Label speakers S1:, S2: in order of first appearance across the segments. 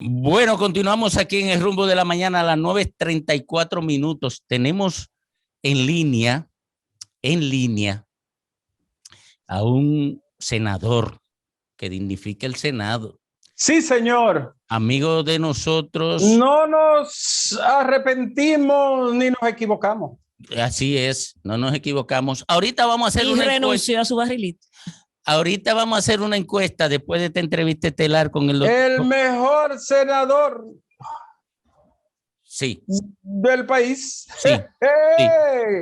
S1: Bueno, continuamos aquí en el rumbo de la mañana a las 9:34. Tenemos en línea a un senador que dignifica el Senado.
S2: Sí, señor.
S1: Amigo de nosotros.
S2: No nos arrepentimos ni nos equivocamos.
S1: Así es, no nos equivocamos. Ahorita vamos a hacer
S3: y
S1: una
S3: renunció
S1: encuesta.
S3: a su barrilito.
S1: Ahorita vamos a hacer una encuesta después de esta entrevista estelar con el doctor.
S2: El mejor senador
S1: Sí.
S2: del país.
S1: Sí, sí.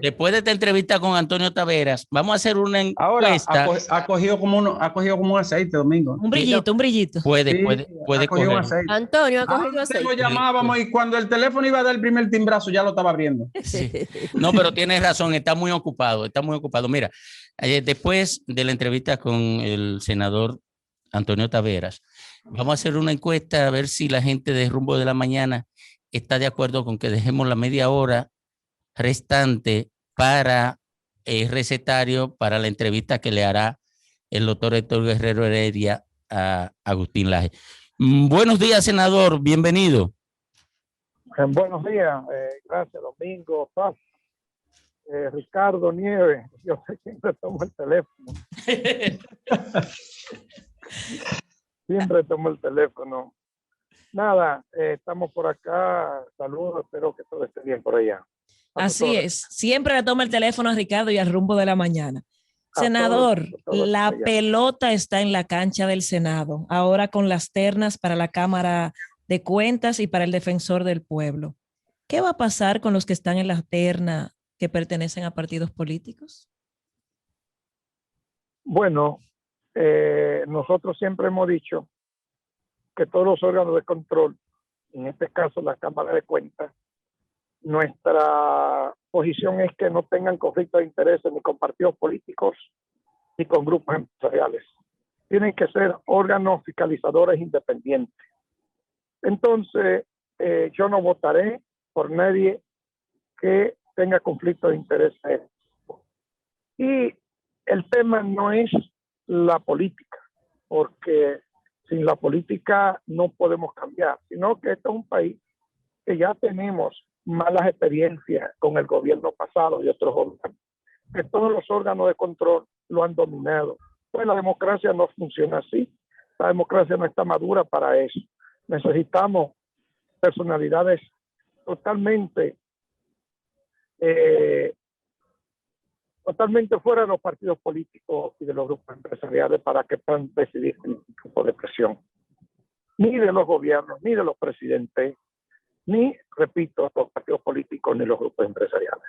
S1: Después de esta entrevista con Antonio Taveras, vamos a hacer una encuesta.
S2: Ahora ha cogido como un aceite, Domingo.
S3: Un brillito.
S1: Puede
S2: coger un
S1: coger.
S2: aceite.
S3: Antonio ha cogido aceite.
S2: Lo llamábamos y cuando el teléfono iba a dar el primer timbrazo ya lo estaba abriendo.
S1: Sí. No, pero tienes razón, está muy ocupado. Mira, después de la entrevista con el senador Antonio Taveras, vamos a hacer una encuesta a ver si la gente de Rumbo de la Mañana está de acuerdo con que dejemos la media hora restante para el recetario, para la entrevista que le hará el doctor Héctor Guerrero Heredia a Agustín Laje. Buenos días, senador, bienvenido.
S4: Buenos días, gracias Domingo, Paz, Ricardo Nieves, yo sé siempre tomo el teléfono. Siempre tomo el teléfono. Nada, estamos por acá, saludos, espero que todo esté bien por allá.
S3: Así es, siempre le toma el teléfono a Ricardo y al Rumbo de la Mañana. Senador, la pelota está en la cancha del Senado, ahora con las ternas para la Cámara de Cuentas y para el Defensor del Pueblo. ¿Qué va a pasar con los que están en la terna que pertenecen a partidos políticos?
S4: Bueno, nosotros siempre hemos dicho que todos los órganos de control, en este caso la Cámara de Cuentas, nuestra posición es que no tengan conflicto de intereses ni con partidos políticos ni con grupos empresariales. Tienen que ser órganos fiscalizadores independientes. Entonces, yo no votaré por nadie que tenga conflicto de intereses. Y el tema no es la política, porque sin la política no podemos cambiar, sino que este es un país que ya tenemos malas experiencias con el gobierno pasado y otros órganos, que todos los órganos de control lo han dominado. Pues la democracia no funciona así, la democracia no está madura para eso. Necesitamos personalidades totalmente fuera de los partidos políticos y de los grupos empresariales para que puedan decidir sin ningún tipo de presión, ni de los gobiernos, ni de los presidentes, ni, repito, los partidos políticos, ni los grupos empresariales.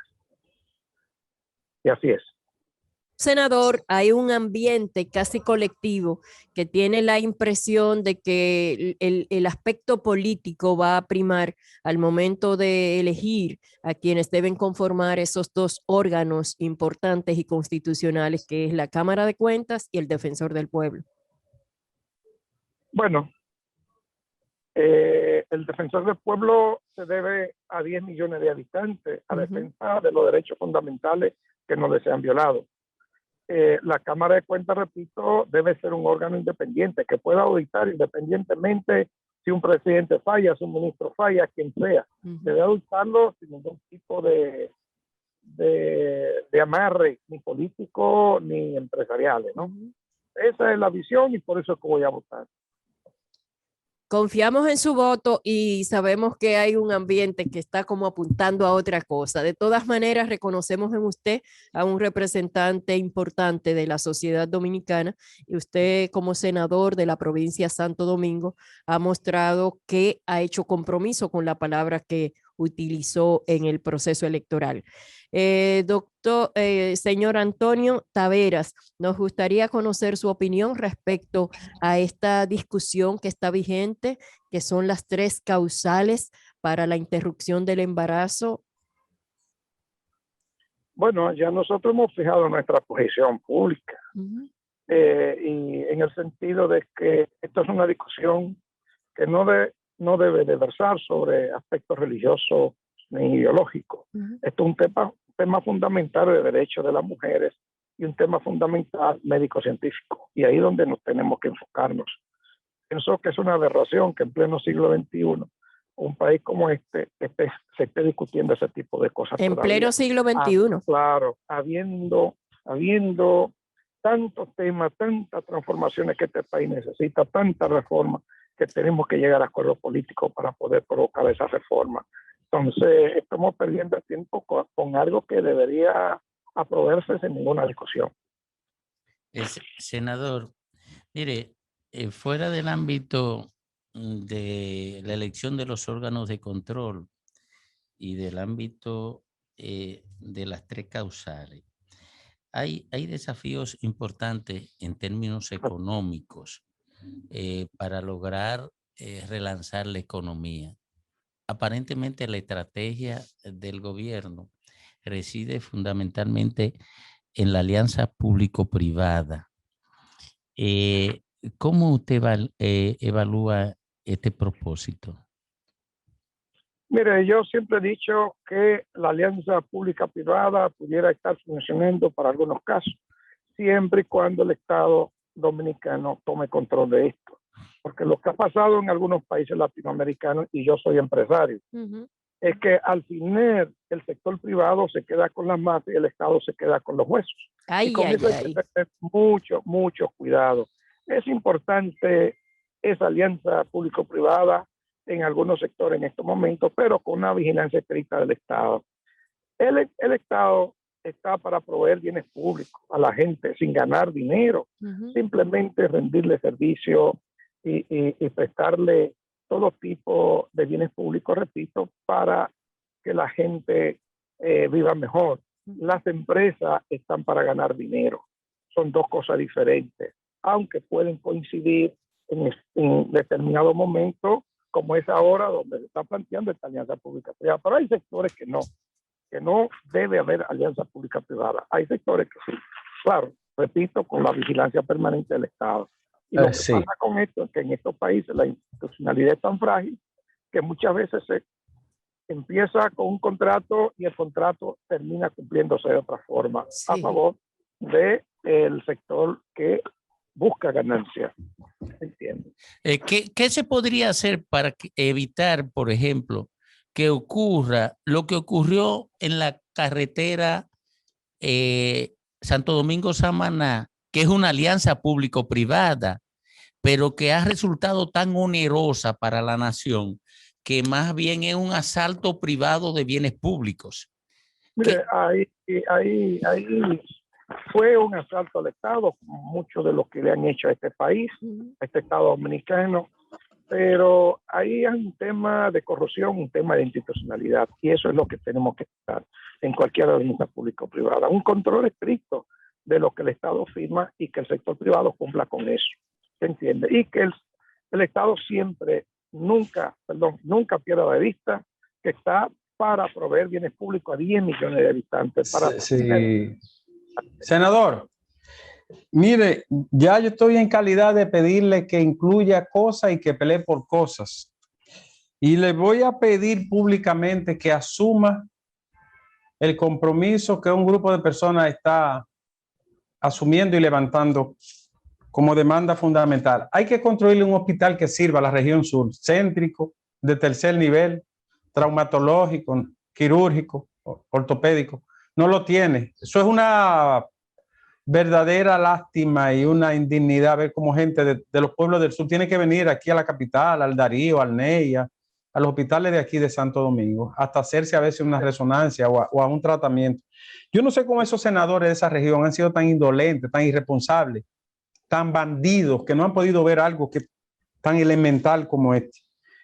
S4: Y así es.
S5: Senador, hay un ambiente casi colectivo que tiene la impresión de que el aspecto político va a primar al momento de elegir a quienes deben conformar esos dos órganos importantes y constitucionales, que es la Cámara de Cuentas y el Defensor del Pueblo. Bueno,
S4: el Defensor del Pueblo se debe a 10 millones de habitantes a defensa de los derechos fundamentales que no les sean violados. La Cámara de Cuentas, repito, debe ser un órgano independiente que pueda auditar independientemente si un presidente falla, si un ministro falla, quien sea. Debe auditarlo sin ningún tipo de amarre, ni político ni empresariales, ¿no? Esa es la visión y por eso es que voy a votar.
S5: Confiamos en su voto y sabemos que hay un ambiente que está como apuntando a otra cosa. De todas maneras, reconocemos en usted a un representante importante de la sociedad dominicana y usted, como senador de la provincia de Santo Domingo, ha mostrado que ha hecho compromiso con la palabra que utilizó en el proceso electoral. Señor Antonio Taveras, nos gustaría conocer su opinión respecto a esta discusión que está vigente, que son las 3 causales para la interrupción del embarazo.
S4: Bueno, ya nosotros hemos fijado nuestra posición pública y en el sentido de que esto es una discusión que no debe de versar sobre aspectos religiosos ni ideológicos. Esto es un tema fundamental de derechos de las mujeres y un tema fundamental médico-científico. Y ahí es donde nos tenemos que enfocarnos. pienso que es una aberración que en pleno siglo XXI un país como se esté discutiendo ese tipo de cosas.
S5: En
S4: todavía.
S5: pleno siglo XXI.
S4: Claro, habiendo tantos temas, tantas transformaciones que este país necesita, tantas reformas, que tenemos que llegar a acuerdos políticos para poder provocar esa reforma. Entonces, estamos perdiendo el tiempo con algo que debería aprobarse sin ninguna discusión.
S1: Senador, mire, fuera del ámbito de la elección de los órganos de control y del ámbito de las tres causales, hay desafíos importantes en términos económicos para lograr relanzar la economía. Aparentemente la estrategia del gobierno reside fundamentalmente en la alianza público-privada. ¿Cómo usted evalúa este propósito?
S4: Mire, yo siempre he dicho que la alianza pública-privada pudiera estar funcionando para algunos casos, siempre y cuando el Estado dominicano tome control de esto. Porque lo que ha pasado en algunos países latinoamericanos, y yo soy empresario, es que al final el sector privado se queda con las matas y el Estado se queda con los huesos. Y con eso hay que tener mucho cuidado. Es importante esa alianza público-privada en algunos sectores en estos momentos, pero con una vigilancia estricta del Estado. El Estado está para proveer bienes públicos a la gente sin ganar dinero, simplemente rendirle servicio y prestarle todo tipo de bienes públicos, repito, para que la gente viva mejor. Las empresas están para ganar dinero. Son dos cosas diferentes, aunque pueden coincidir en determinado momento, como es ahora donde se está planteando esta alianza pública-privada. Pero hay sectores que no debe haber alianza pública-privada. Hay sectores que sí. Claro, repito, con la vigilancia permanente del Estado. Y lo que pasa con esto es que en estos países la institucionalidad es tan frágil que muchas veces se empieza con un contrato y el contrato termina cumpliéndose de otra forma a favor del sector que busca ganancias. ¿Entiendes?
S1: ¿Qué se podría hacer para evitar, por ejemplo, que ocurra lo que ocurrió en la carretera Santo Domingo-Samaná, que es una alianza público-privada, pero que ha resultado tan onerosa para la nación que más bien es un asalto privado de bienes públicos?
S4: Mire, ahí fue un asalto al Estado, como mucho de lo que le han hecho a este país, a este Estado dominicano, pero ahí hay un tema de corrupción, un tema de institucionalidad, y eso es lo que tenemos que estar en cualquier alianza público-privada, un control estricto de lo que el Estado firma y que el sector privado cumpla con eso, ¿se entiende? Y que el Estado siempre, nunca pierda de vista que está para proveer bienes públicos a 10 millones de habitantes.
S2: Senador, mire, ya yo estoy en calidad de pedirle que incluya cosas y que pelee por cosas. Y le voy a pedir públicamente que asuma el compromiso que un grupo de personas está asumiendo y levantando como demanda fundamental. Hay que construirle un hospital que sirva a la región sur, céntrico, de tercer nivel, traumatológico, quirúrgico, ortopédico. No lo tiene. Eso es una verdadera lástima y una indignidad ver cómo gente de los pueblos del sur tiene que venir aquí a la capital, al Darío, al Neia, a los hospitales de aquí de Santo Domingo, hasta hacerse a veces una resonancia o a un tratamiento. Yo no sé cómo esos senadores de esa región han sido tan indolentes, tan irresponsables, tan bandidos, que no han podido ver algo tan elemental como este.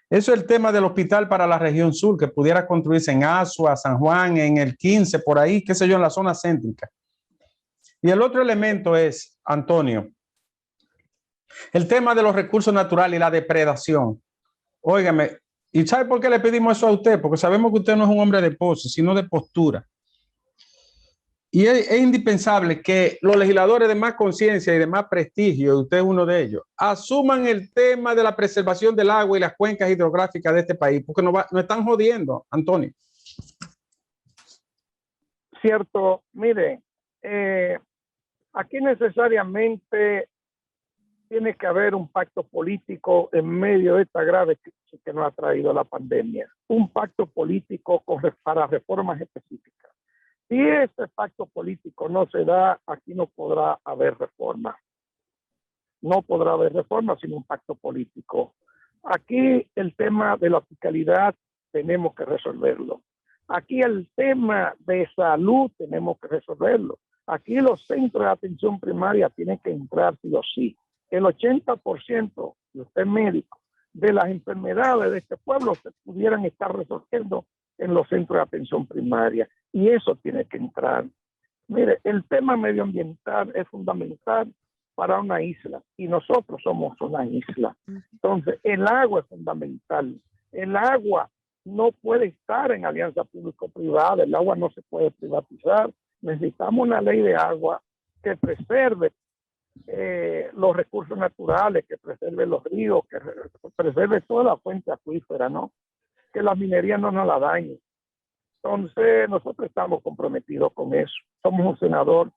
S2: Eso es el tema del hospital para la región sur, que pudiera construirse en Azua, San Juan, en el 15, por ahí, qué sé yo, en la zona céntrica. Y el otro elemento es, Antonio, el tema de los recursos naturales y la depredación. Óigame, ¿y sabe por qué le pedimos eso a usted? Porque sabemos que usted no es un hombre de pose, sino de postura. Y es indispensable que los legisladores de más conciencia y de más prestigio, y usted es uno de ellos, asuman el tema de la preservación del agua y las cuencas hidrográficas de este país, porque nos están jodiendo, Antonio.
S4: Cierto, mire, aquí necesariamente tiene que haber un pacto político en medio de esta grave crisis que nos ha traído la pandemia. Un pacto político para reformas específicas. Si ese pacto político no se da, aquí no podrá haber reforma. No podrá haber reforma sin un pacto político. Aquí el tema de la fiscalidad tenemos que resolverlo. Aquí el tema de salud tenemos que resolverlo. Aquí los centros de atención primaria tienen que entrar sí o sí. El 80%, y usted es médico, de las enfermedades de este pueblo se pudieran estar resolviendo en los centros de atención primaria. Y eso tiene que entrar. Mire, el tema medioambiental es fundamental para una isla y nosotros somos una isla. Entonces, el agua es fundamental. El agua no puede estar en alianza público-privada, el agua no se puede privatizar. Necesitamos una ley de agua que preserve los recursos naturales, que preserve los ríos, que preserve toda la fuente acuífera, ¿no? Que la minería no nos la dañe. Entonces, nosotros estamos comprometidos con eso. Somos un senador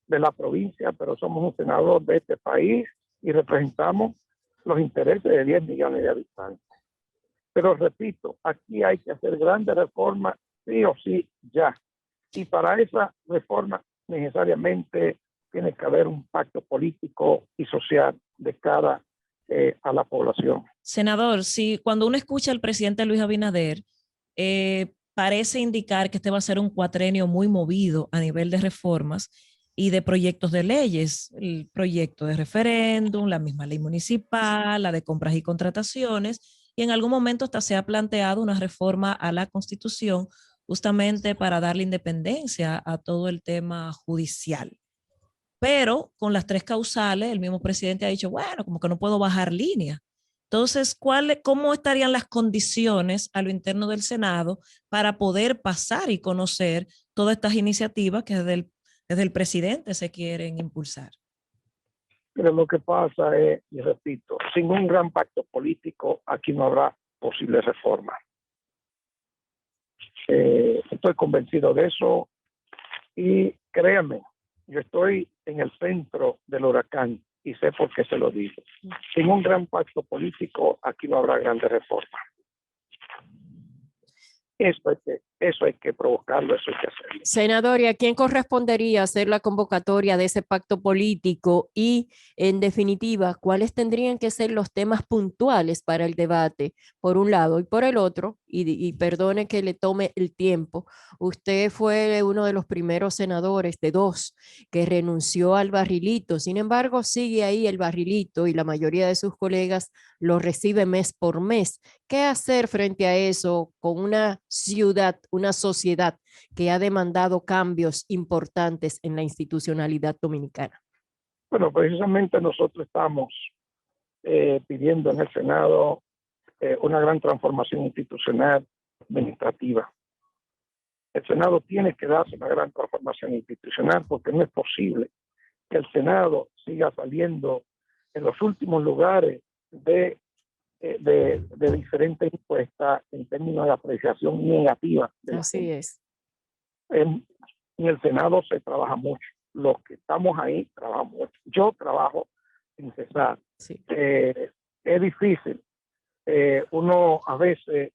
S4: de la provincia, pero somos un senador de este país y representamos los intereses de 10 millones de habitantes. Pero repito, aquí hay que hacer grandes reformas, sí o sí, ya. Y para esa reforma necesariamente tiene que haber un pacto político y social de cara a la población.
S3: Senador, si cuando uno escucha al presidente Luis Abinader, parece indicar que este va a ser un cuatrenio muy movido a nivel de reformas y de proyectos de leyes, el proyecto de referéndum, la misma ley municipal, la de compras y contrataciones, y en algún momento hasta se ha planteado una reforma a la Constitución justamente para darle independencia a todo el tema judicial. Pero con las tres causales, el mismo presidente ha dicho, bueno, como que no puedo bajar línea. Entonces, ¿cómo estarían las condiciones a lo interno del Senado para poder pasar y conocer todas estas iniciativas que desde el presidente se quieren impulsar?
S4: Pero lo que pasa es, y repito, sin un gran pacto político, aquí no habrá posible reforma. Estoy convencido de eso y créanme, yo estoy en el centro del huracán y sé por qué se lo digo. Sin un gran pacto político, aquí no habrá grandes reformas. Eso hay que provocarlo, eso hay que hacerlo.
S5: Senador, ¿y a quién correspondería hacer la convocatoria de ese pacto político? Y, en definitiva, ¿cuáles tendrían que ser los temas puntuales para el debate, por un lado? Y por el otro, y perdone que le tome el tiempo, usted fue uno de los primeros senadores de dos que renunció al barrilito. Sin embargo, sigue ahí el barrilito y la mayoría de sus colegas lo recibe mes por mes. ¿Qué hacer frente a eso con una ciudad, una sociedad que ha demandado cambios importantes en la institucionalidad dominicana?
S4: Bueno, precisamente nosotros estamos pidiendo en el Senado una gran transformación institucional administrativa. El Senado tiene que darse una gran transformación institucional porque no es posible que el Senado siga saliendo en los últimos lugares de diferentes encuestas en términos de apreciación negativa.
S5: Así es.
S4: En el Senado se trabaja mucho. Los que estamos ahí trabajamos mucho. Yo trabajo sin cesar.
S5: Sí.
S4: Es difícil. Uno a veces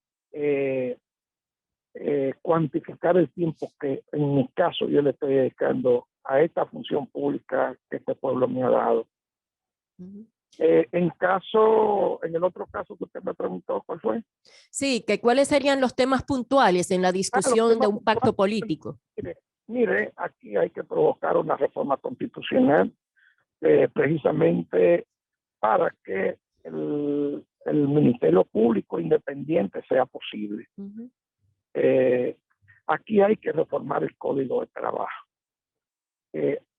S4: cuantificar el tiempo que en mi caso yo le estoy dedicando a esta función pública que este pueblo me ha dado. En el otro caso que usted me preguntó, ¿cuál fue?
S5: Sí, que cuáles serían los temas puntuales en la discusión de un pacto político.
S4: Mire, aquí hay que provocar una reforma constitucional precisamente para que el Ministerio Público independiente sea posible. Aquí hay que reformar el Código de Trabajo.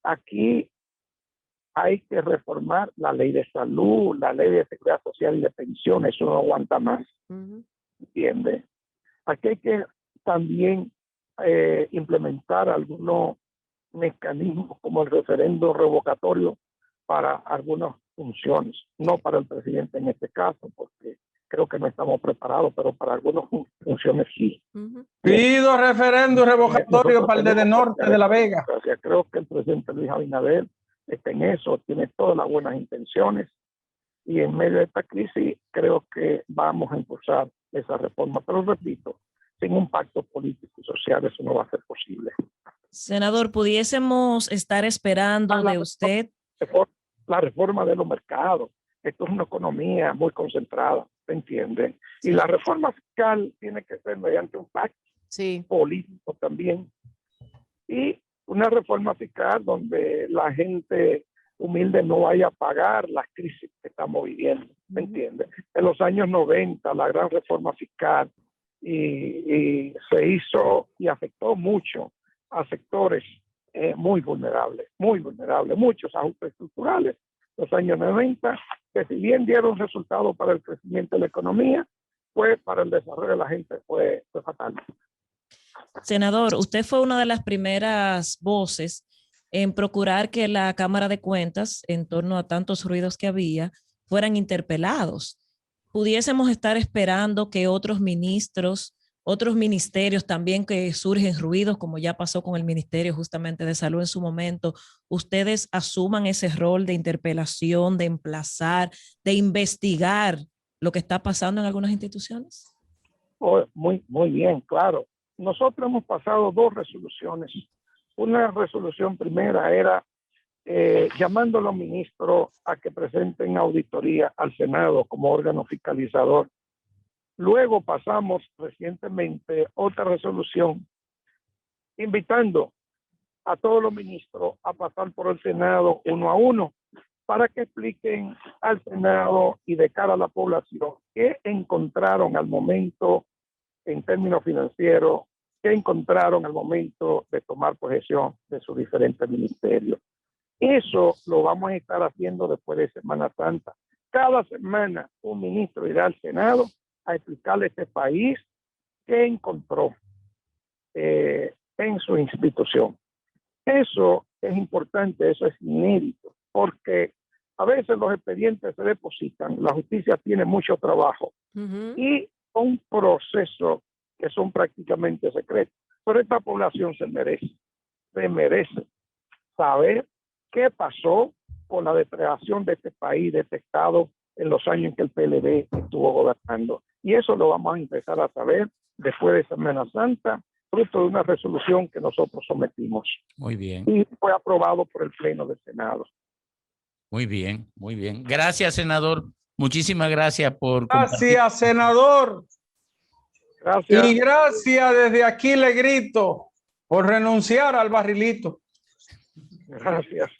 S4: Aquí hay que reformar la ley de salud, la ley de seguridad social y de pensiones. Eso no aguanta más. ¿Entiende? Aquí hay que también implementar algunos mecanismos como el referendo revocatorio para algunas funciones, no para el presidente en este caso, porque creo que no estamos preparados, pero para algunas funciones sí.
S2: Pido referendo revocatorio para el de norte de La Vega.
S4: Creo que el presidente Luis Abinader está en eso, tiene todas las buenas intenciones y en medio de esta crisis creo que vamos a impulsar esa reforma. Pero repito, sin un pacto político y social eso no va a ser posible.
S3: Senador, ¿pudiésemos estar esperando de usted?
S4: La reforma de los mercados. Esto es una economía muy concentrada, ¿se entiende? Y la reforma fiscal tiene que ser mediante un pacto político también. Y una reforma fiscal donde la gente humilde no vaya a pagar las crisis que estamos viviendo, ¿me entiende? En los años 90, la gran reforma fiscal y se hizo y afectó mucho a sectores muy vulnerables, muchos ajustes estructurales. Los años 90, que si bien dieron resultados para el crecimiento de la economía, pues para el desarrollo de la gente fue fatal.
S3: Senador, usted fue una de las primeras voces en procurar que la Cámara de Cuentas, en torno a tantos ruidos que había, fueran interpelados. ¿Pudiésemos estar esperando que otros ministros, otros ministerios también que surgen ruidos, como ya pasó con el Ministerio justamente de Salud en su momento, ustedes asuman ese rol de interpelación, de emplazar, de investigar lo que está pasando en algunas instituciones?
S4: Oh, muy bien, claro. Nosotros hemos pasado 2 resoluciones. Una resolución primera era llamando a los ministros a que presenten auditoría al Senado como órgano fiscalizador. Luego pasamos recientemente otra resolución invitando a todos los ministros a pasar por el Senado uno a uno para que expliquen al Senado y de cara a la población qué encontraron al momento en términos financieros, qué encontraron al momento de tomar posesión de sus diferentes ministerios. Eso lo vamos a estar haciendo después de Semana Santa. Cada semana un ministro irá al Senado a explicarle a este país qué encontró en su institución. Eso es importante, eso es inédito, porque a veces los expedientes se depositan, la justicia tiene mucho trabajo y un proceso que son prácticamente secretos. Pero esta población se merece saber qué pasó con la depredación de este país, de este Estado, en los años en que el PLD estuvo gobernando. Y eso lo vamos a empezar a saber después de Semana Santa, fruto de una resolución que nosotros sometimos.
S1: Muy bien.
S4: Y fue aprobado por el Pleno del Senado.
S1: Muy bien, muy bien. Gracias, senador. Muchísimas gracias por compartir.
S2: Gracias, senador.
S4: Gracias.
S2: Y gracias desde aquí le grito por renunciar al barrilito.
S4: Gracias.